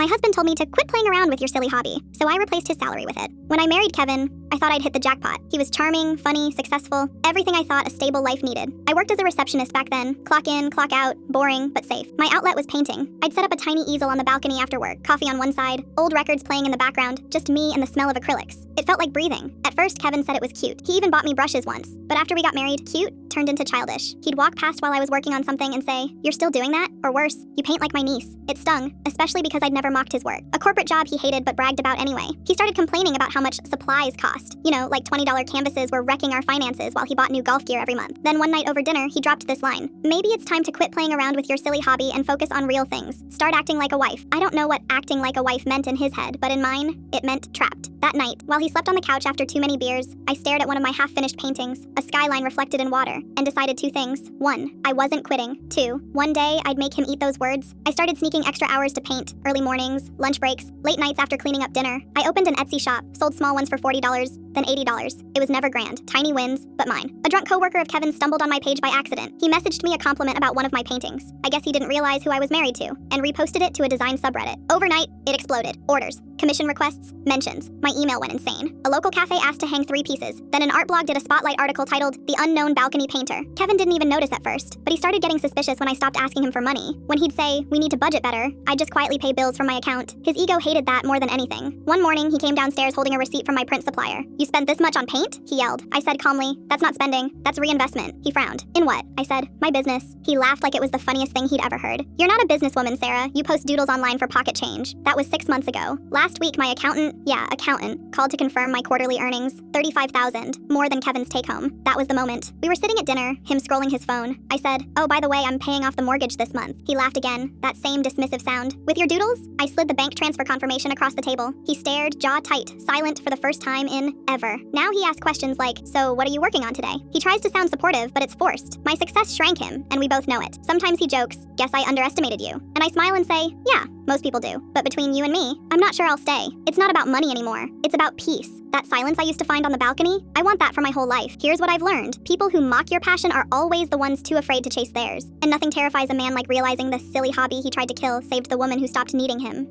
My husband told me to quit playing around with your silly hobby, so I replaced his salary with it. When I married Kevin, I thought I'd hit the jackpot. He was charming, funny, successful, everything I thought a stable life needed. I worked as a receptionist back then. Clock in, clock out, boring, but safe. My outlet was painting. I'd set up a tiny easel on the balcony after work, coffee on one side, old records playing in the background, just me and the smell of acrylics. It felt like breathing. At first, Kevin said it was cute. He even bought me brushes once. But after we got married, cute turned into childish. He'd walk past while I was working on something and say, "You're still doing that?" Or worse, "You paint like my niece." It stung, especially because I'd never mocked his work. A corporate job he hated but bragged about anyway. He started complaining about how much supplies cost. You know, like $20 canvases were wrecking our finances while he bought new golf gear every month. Then one night over dinner, he dropped this line. "Maybe it's time to quit playing around with your silly hobby and focus on real things. Start acting like a wife." I don't know what acting like a wife meant in his head, but in mine, it meant trapped. That night, while he slept on the couch after too many beers, I stared at one of my half-finished paintings, a skyline reflected in water, and decided two things. 1, I wasn't quitting. 2, one day I'd make him eat those words. I started sneaking extra hours to paint, early mornings, lunch breaks, late nights after cleaning up dinner. I opened an Etsy shop, sold small ones for $40, then $80. It was never grand, tiny wins, but mine. A drunk coworker of Kevin's stumbled on my page by accident. He messaged me a compliment about one of my paintings. I guess he didn't realize who I was married to, and reposted it to a design subreddit. Overnight, it exploded. Orders, commission requests, mentions. My email went insane. A local cafe asked to hang 3 pieces. Then an art blog did a spotlight article titled "The Unknown Balcony Painter." Kevin didn't even notice at first, but he started getting suspicious when I stopped asking him for money. When he'd say, "We need to budget better," I'd just quietly pay bills from my account. His ego hated that more than anything. One morning, he came downstairs holding a receipt from my print supplier. "You spent this much on paint?" he yelled. I said calmly, "That's not spending, that's reinvestment." He frowned. "In what?" I said, "My business." He laughed like it was the funniest thing he'd ever heard. "You're not a businesswoman, Sarah. You post doodles online for pocket change." That was 6 months ago. Last week, my accountant, called to confirm my quarterly earnings. $35,000, more than Kevin's take-home. That was the moment. We were sitting at dinner, him scrolling his phone. I said, "Oh, by the way, I'm paying off the mortgage this month." He laughed again, that same dismissive sound. "With your doodles?" I slid the bank transfer confirmation across the table. He stared, jaw tight, silent for the first time in ever. Now he asks questions like, "So what are you working on today?" He tries to sound supportive, but it's forced. My success shrank him, and we both know it. Sometimes he jokes, "Guess I underestimated you." And I smile and say, "Yeah, most people do. But between you and me, I'm not sure I'll stay." It's not about money anymore. It's about peace. That silence I used to find on the balcony, I want that for my whole life. Here's what I've learned. People who mock your passion are always the ones too afraid to chase theirs. And nothing terrifies a man like realizing the silly hobby he tried to kill saved the woman who stopped needing him.